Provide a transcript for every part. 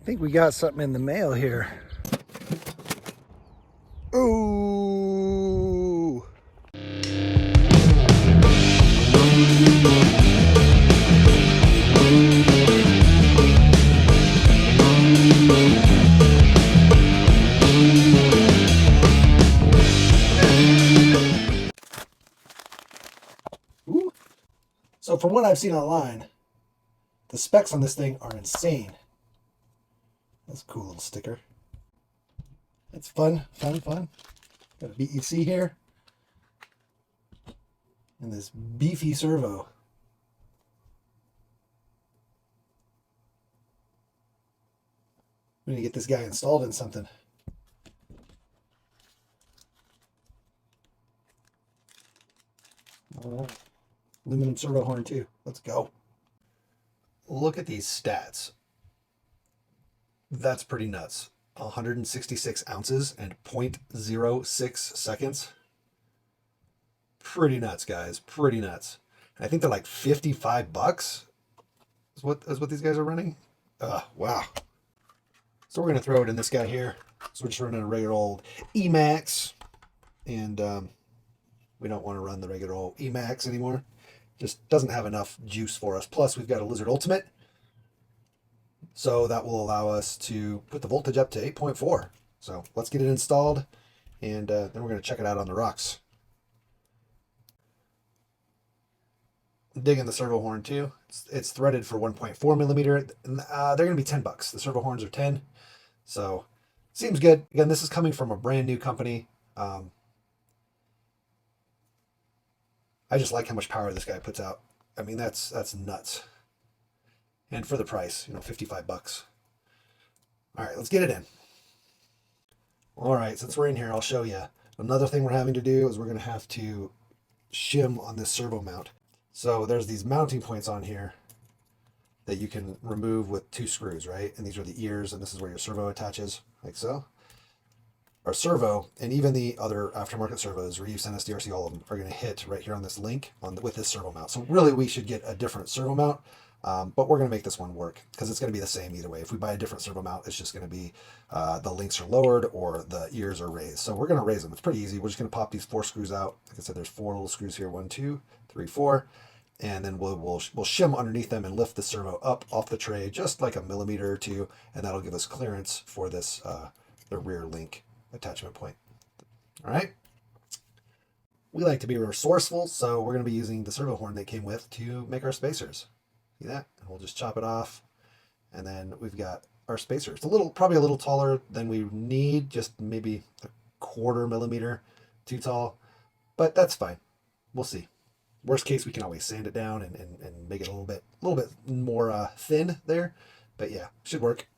I think we got something in the mail here. Ooh. Ooh. So from what I've seen online, the specs on this thing are insane. That's a cool little sticker. It's fun. Got a BEC here. And this beefy servo. We need to get this guy installed in something. All right. Aluminum servo horn too. Let's go. Look at these stats. That's pretty nuts. 166 ounces and 0.06 seconds. Pretty nuts, guys. Pretty nuts. I think they're like $55 is what these guys are running. Wow. So we're going to throw it in this guy here. So we're just running a regular old Emax. And we don't want to run the regular old Emax anymore. Just doesn't have enough juice for us. Plus, we've got a Lizard Ultimate. So that will allow us to put the voltage up to 8.4. So let's get it installed, and then we're going to check it out on the rocks. Digging the servo horn too. It's threaded for 1.4 millimeter. They're going to be $10. The servo horns are 10. So seems good. Again, this is coming from a brand new company. I just like how much power this guy puts out. I mean, that's nuts. And for the price, $55. All right, let's get it in. All right, since we're in here, I'll show you. Another thing we're having to do is we're going to have to shim on this servo mount. So there's these mounting points on here that you can remove with 2 screws, right? And these are the ears, and this is where your servo attaches, like so. Our servo, and even the other aftermarket servos, Reeves, SDRC, all of them, are going to hit right here on this link with this servo mount. So really, we should get a different servo mount. But we're going to make this one work because it's going to be the same either way. If we buy a different servo mount, it's just going to be the links are lowered or the ears are raised. So we're going to raise them. It's pretty easy. We're just going to pop these 4 screws out. Like I said, there's 4 little screws here. 1, 2, 3, 4. And then we'll shim underneath them and lift the servo up off the tray just like a millimeter or 2. And that'll give us clearance for this the rear link attachment point. All right. We like to be resourceful, so we're going to be using the servo horn they came with to make our spacers. See that? And we'll just chop it off. And then we've got our spacer. It's probably a little taller than we need, just maybe a 1/4 millimeter too tall, but that's fine. We'll see. Worst case, we can always sand it down and make it a little bit more thin there, but yeah, should work.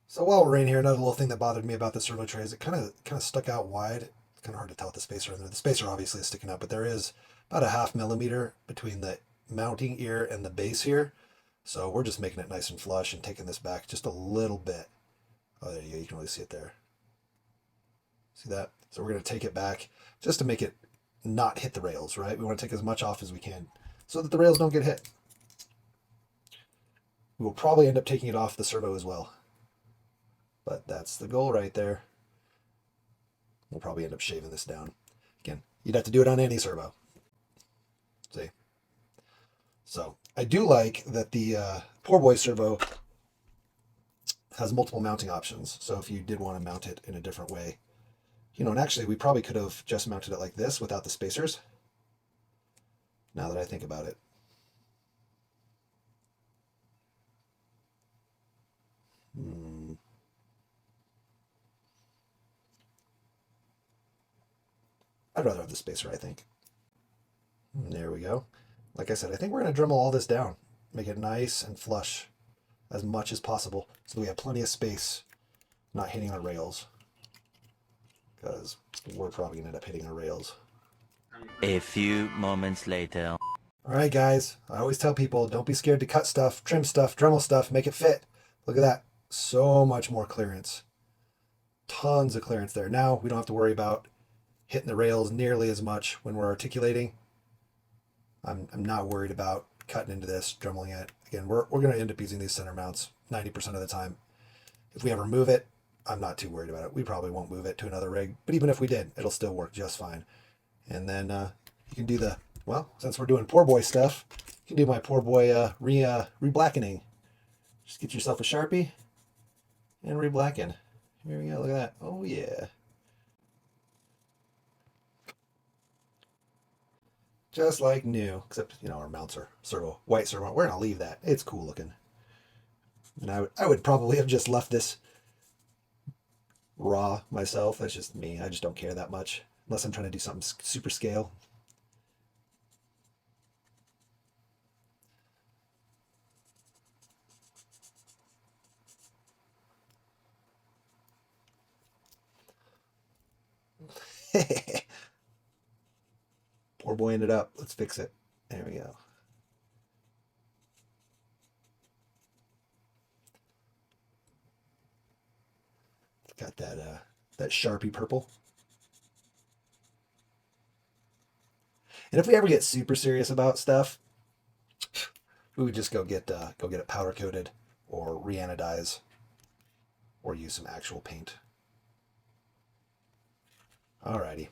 So while we're in here, another little thing that bothered me about the servo tray is it kind of stuck out wide. It's kind of hard to tell with the spacer in there. The spacer obviously is sticking out, but there is about a 1/2 millimeter between the mounting ear and the base here. So we're just making it nice and flush and taking this back just a little bit. Oh, there you go. You can really see it there. See that? So we're going to take it back just to make it not hit the rails, right? We want to take as much off as we can so that the rails don't get hit. We will probably end up taking it off the servo as well. But that's the goal right there. We'll probably end up shaving this down. Again, you'd have to do it on any servo. See? So I do like that the Poor Boys servo has multiple mounting options. So if you did want to mount it in a different way, and actually we probably could have just mounted it like this without the spacers. Now that I think about it. I'd rather have the spacer, I think. There we go. Like I said, I think we're going to Dremel all this down. Make it nice and flush as much as possible so that we have plenty of space not hitting our rails. Because we're probably going to end up hitting our rails. A few moments later. All right, guys. I always tell people, don't be scared to cut stuff, trim stuff, Dremel stuff, make it fit. Look at that. So much more clearance. Tons of clearance there. Now we don't have to worry about hitting the rails nearly as much when we're articulating. I'm not worried about cutting into this, Dremeling it. Again, we're going to end up using these center mounts 90% of the time. If we ever move it, I'm not too worried about it. We probably won't move it to another rig, but even if we did, it'll still work just fine. And then you can do the, well, since we're doing Poor Boy stuff, you can do my Poor Boy re-blackening. Just get yourself a Sharpie and re-blacken. Here we go, look at that. Oh yeah. Just like new, except, you know, our mounts are servo, white servo. We're gonna leave that. It's cool looking. And I would probably have just left this raw myself. That's just me. I just don't care that much unless I'm trying to do something super scale. Poor boy ended up. Let's fix it. There we go. It's got that Sharpie purple. And if we ever get super serious about stuff, we would just go get it powder coated or re-anodize or use some actual paint. Alrighty.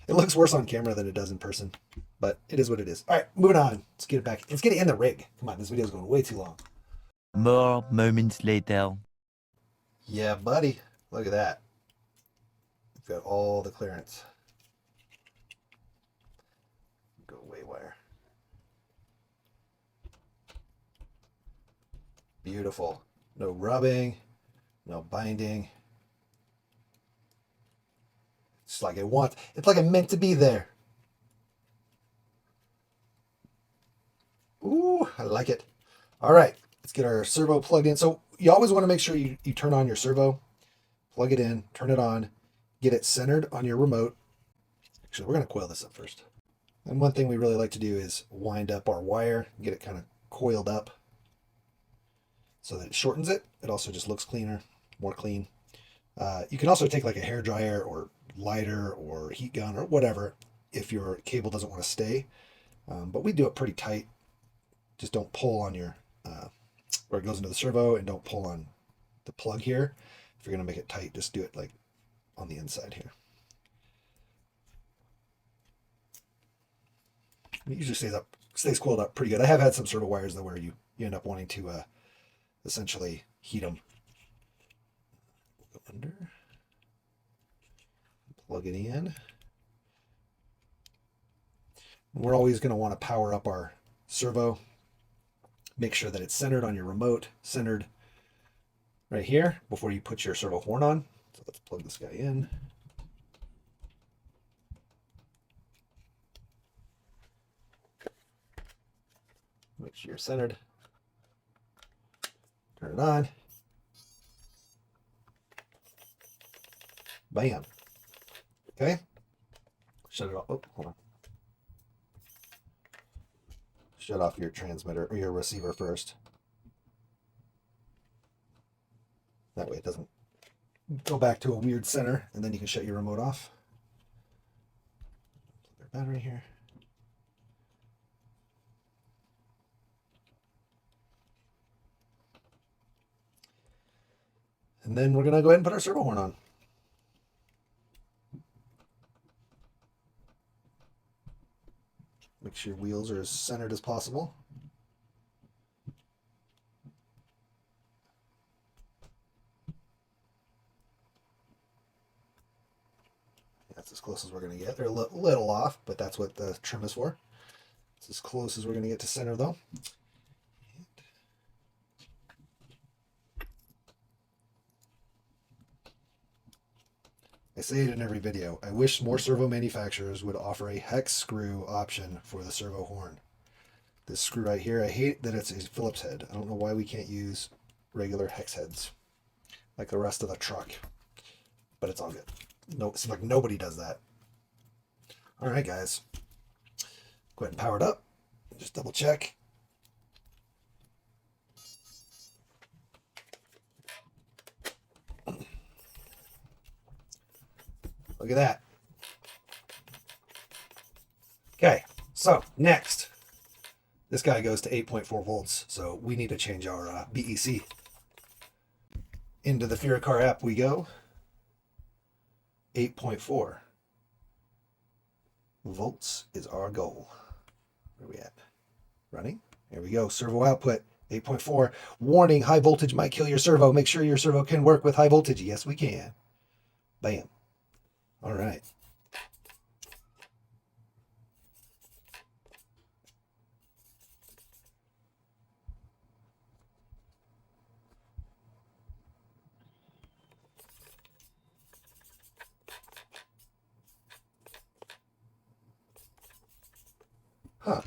It looks worse on camera than it does in person, but it is what it is. All right, moving on. Let's get it back. Let's get it in the rig. Come on, this video is going way too long. More moments later. Yeah, buddy. Look at that. We've got all the clearance. Go way wire. Beautiful. No rubbing, no binding. It's like it wants. It's like it meant to be there. Ooh, I like it. All right, let's get our servo plugged in. So you always want to make sure you turn on your servo, plug it in, turn it on, get it centered on your remote. Actually, we're going to coil this up first. And one thing we really like to do is wind up our wire, get it kind of coiled up so that it shortens it. It also just looks cleaner, more clean. You can also take like a hair dryer or lighter or heat gun or whatever if your cable doesn't want to stay. But we do it pretty tight. Just don't pull on your where it goes into the servo, and don't pull on the plug here. If you're going to make it tight, just do it like on the inside here. It usually stays coiled up pretty good. I have had some servo wires though where you end up wanting to essentially heat them. Go under, plug it in. We're always going to want to power up our servo. Make sure that it's centered on your remote, centered right here before you put your servo horn on. So let's plug this guy in. Make sure you're centered. Turn it on. Bam. Okay. Shut it off. Oh, hold on. Shut off your transmitter or your receiver first. That way it doesn't go back to a weird center, and then you can shut your remote off. Plug our battery here. And then we're going to go ahead and put our servo horn on. Make sure your wheels are as centered as possible. That's as close as we're going to get. They're a little off, but that's what the trim is for. It's as close as we're going to get to center though. I say it in every video. I wish more servo manufacturers would offer a hex screw option for the servo horn. This screw right here, I hate that it's a Phillips head. I don't know why we can't use regular hex heads like the rest of the truck, but it's all good. No, it seems like nobody does that. All right, guys. Go ahead and power it up. Just double check. Look at that. Okay, so next, This guy goes to 8.4 volts, so we need to change our BEC. Into the FearCar app we go. 8.4 volts is our goal. Where are we at? Running. There we go. Servo output 8.4. Warning, high voltage might kill your servo. Make sure your servo can work with high voltage. Yes, we can. Bam. All right. Huh.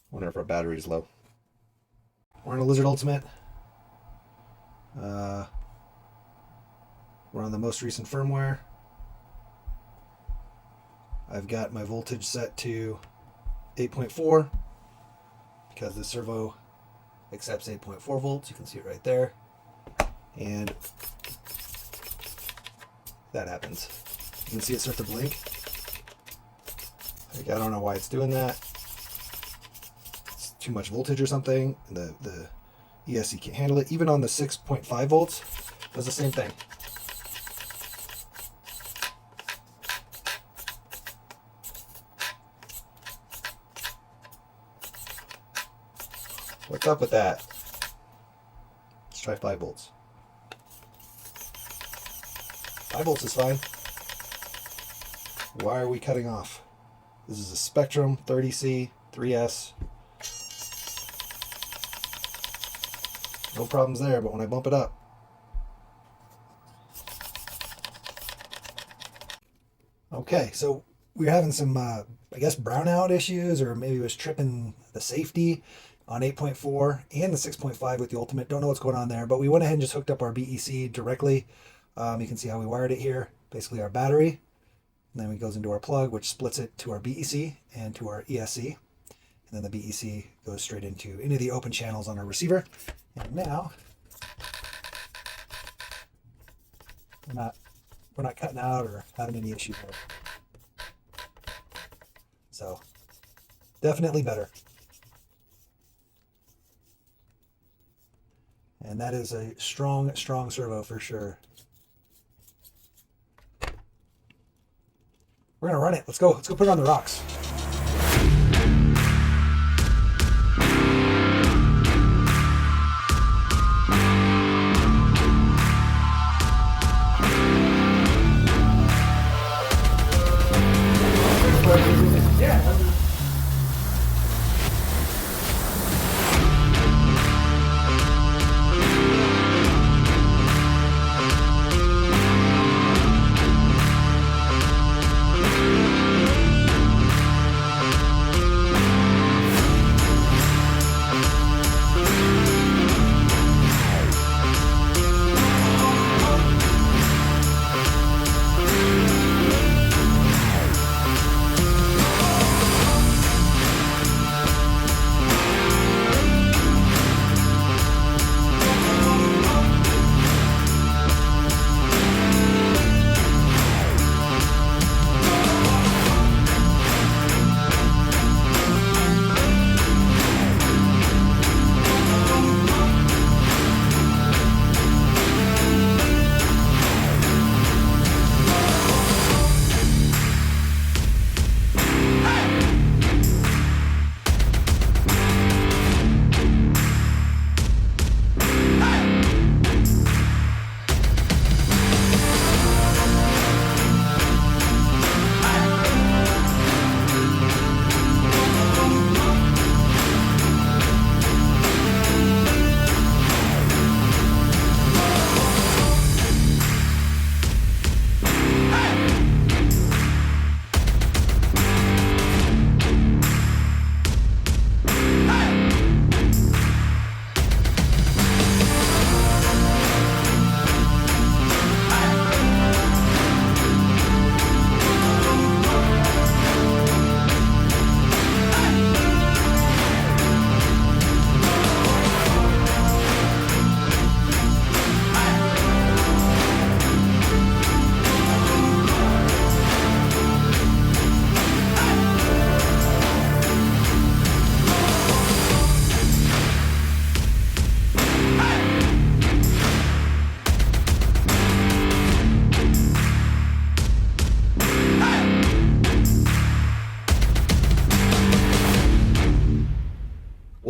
Wonder if our battery's low. We're on a Lizard Ultimate. We're on the most recent firmware. I've got my voltage set to 8.4 because the servo accepts 8.4 volts. You can see it right there. And that happens. You can see it start to blink. Like, I don't know why it's doing that. It's too much voltage or something. The ESC can't handle it. Even on the 6.5 volts, does the same thing. What's up with that? Let's try 5 volts. 5 volts is fine. Why are we cutting off? This is a Spectrum 30C 3S. No problems there, but when I bump it up. Okay, so we're having some, I guess, brownout issues, or maybe it was tripping the safety on 8.4 and the 6.5 with the Ultimate. Don't know what's going on there, but we went ahead and just hooked up our BEC directly. You can see how we wired it here. Basically our battery. And then it goes into our plug, which splits it to our BEC and to our ESC. And then the BEC goes straight into any of the open channels on our receiver. And now we're not cutting out or having any issue there. So definitely better. And that is a strong, strong servo for sure. We're gonna run it. Let's go. Let's go put it on the rocks. Yeah.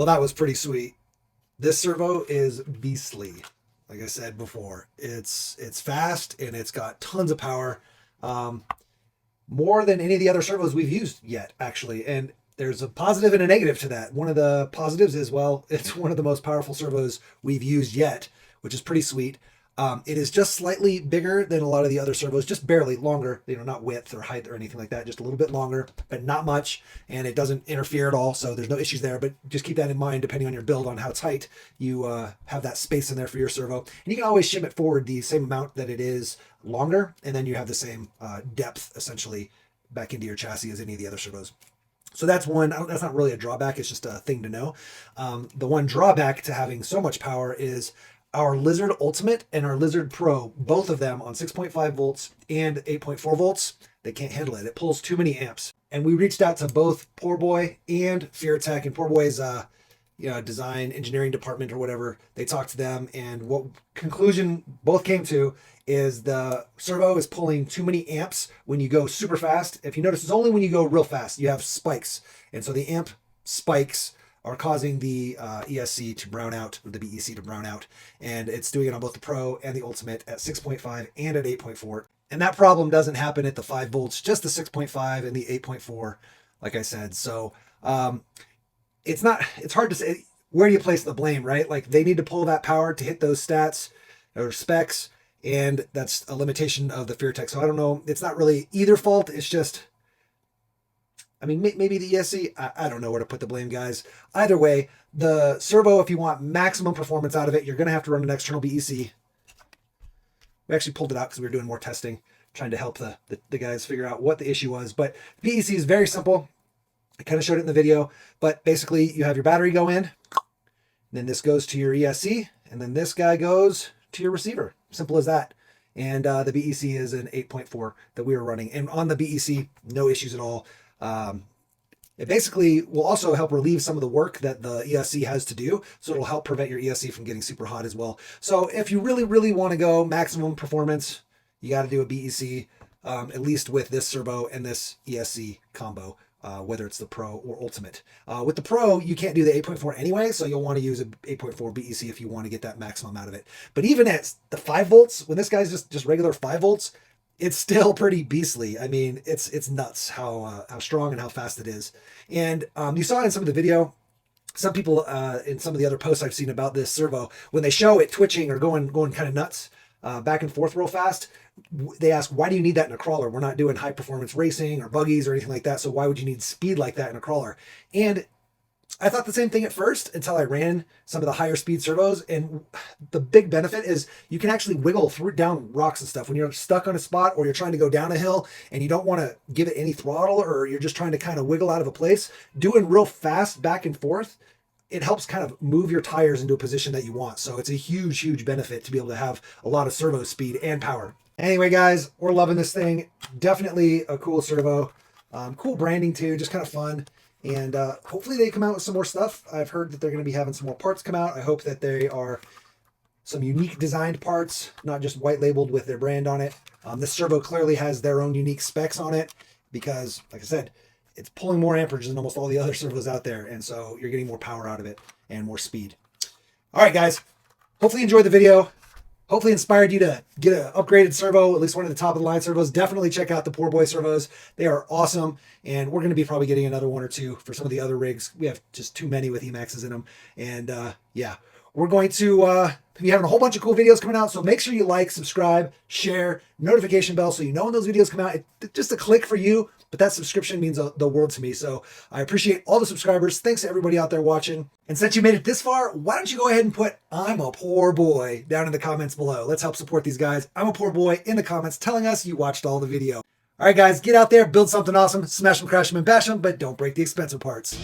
that was pretty sweet. This servo is beastly. Like I said before, it's fast and it's got tons of power. More than any of the other servos we've used yet, actually. And there's a positive and a negative to that. One of the positives is, well, it's one of the most powerful servos we've used yet, which is pretty sweet. It is just slightly bigger than a lot of the other servos, just barely longer, not width or height or anything like that, just a little bit longer, but not much. And it doesn't interfere at all. So there's no issues there, but just keep that in mind, depending on your build, on how tight you have that space in there for your servo. And you can always shim it forward the same amount that it is longer. And then you have the same depth essentially back into your chassis as any of the other servos. So that's one. That's not really a drawback. It's just a thing to know. The one drawback to having so much power is our Lizard Ultimate and our Lizard Pro, both of them on 6.5 volts and 8.4 volts, they can't handle it. It pulls too many amps. And we reached out to both Poor Boy and FearTech, and Poor Boy's design engineering department or whatever. They talked to them, and what conclusion both came to is the servo is pulling too many amps when you go super fast. If you notice, it's only when you go real fast, you have spikes. And so the amp spikes are causing the ESC to brown out, or the BEC to brown out. And it's doing it on both the Pro and the Ultimate at 6.5 and at 8.4. And that problem doesn't happen at the 5 volts, just the 6.5 and the 8.4, like I said. So it's hard to say, where do you place the blame, right? Like, they need to pull that power to hit those stats or specs, and that's a limitation of the FearTech. So I don't know. It's not really either fault. It's just, I mean, maybe the ESC. I don't know where to put the blame, guys. Either way, the servo, if you want maximum performance out of it, you're going to have to run an external BEC. We actually pulled it out because we were doing more testing, trying to help the guys figure out what the issue was. But BEC is very simple. I kind of showed it in the video, but basically you have your battery go in, then this goes to your ESC, and then this guy goes to your receiver. Simple as that. And the BEC is an 8.4 that we were running. And on the BEC, no issues at all. It basically will also help relieve some of the work that the ESC has to do. So it'll help prevent your ESC from getting super hot as well. So if you really, really want to go maximum performance, you got to do a BEC, at least with this servo and this ESC combo. Whether it's the Pro or Ultimate. With the Pro, you can't do the 8.4 anyway, so you'll want to use a 8.4 BEC if you want to get that maximum out of it. But even at the 5 volts, when this guy's just regular 5 volts, it's still pretty beastly. I mean, it's nuts how strong and how fast it is. And you saw in some of the video, some people in some of the other posts I've seen about this servo, when they show it twitching or going kind of nuts, back and forth real fast, they ask, why do you need that in a crawler? We're not doing high performance racing or buggies or anything like that. So why would you need speed like that in a crawler? And I thought the same thing at first until I ran some of the higher speed servos. And the big benefit is you can actually wiggle through down rocks and stuff when you're stuck on a spot, or you're trying to go down a hill and you don't want to give it any throttle, or you're just trying to kind of wiggle out of a place. Doing real fast back and forth, it helps kind of move your tires into a position that you want. So it's a huge, huge benefit to be able to have a lot of servo speed and power. Anyway, guys, we're loving this thing. Definitely a cool servo. Cool branding too, just kind of fun. And hopefully they come out with some more stuff. I've heard that they're going to be having some more parts come out. I hope that they are some unique designed parts, not just white labeled with their brand on it. This servo clearly has their own unique specs on it because, like I said, it's pulling more amperage than almost all the other servos out there. And so you're getting more power out of it and more speed. All right, guys, hopefully you enjoyed the video. Hopefully inspired you to get an upgraded servo, at least one of the top of the line servos. Definitely check out the Poor Boy servos. They are awesome. And we're going to be probably getting another one or two for some of the other rigs. We have just too many with Emaxes in them. And yeah, we're going to be having a whole bunch of cool videos coming out. So make sure you like, subscribe, share, notification bell so you know when those videos come out. It's just a click for you, but that subscription means the world to me. So I appreciate all the subscribers. Thanks to everybody out there watching. And since you made it this far, why don't you go ahead and put "I'm a poor boy" down in the comments below. Let's help support these guys. I'm a poor boy in the comments telling us you watched all the video. All right, guys, get out there, build something awesome, smash them, crash them, and bash them, but don't break the expensive parts.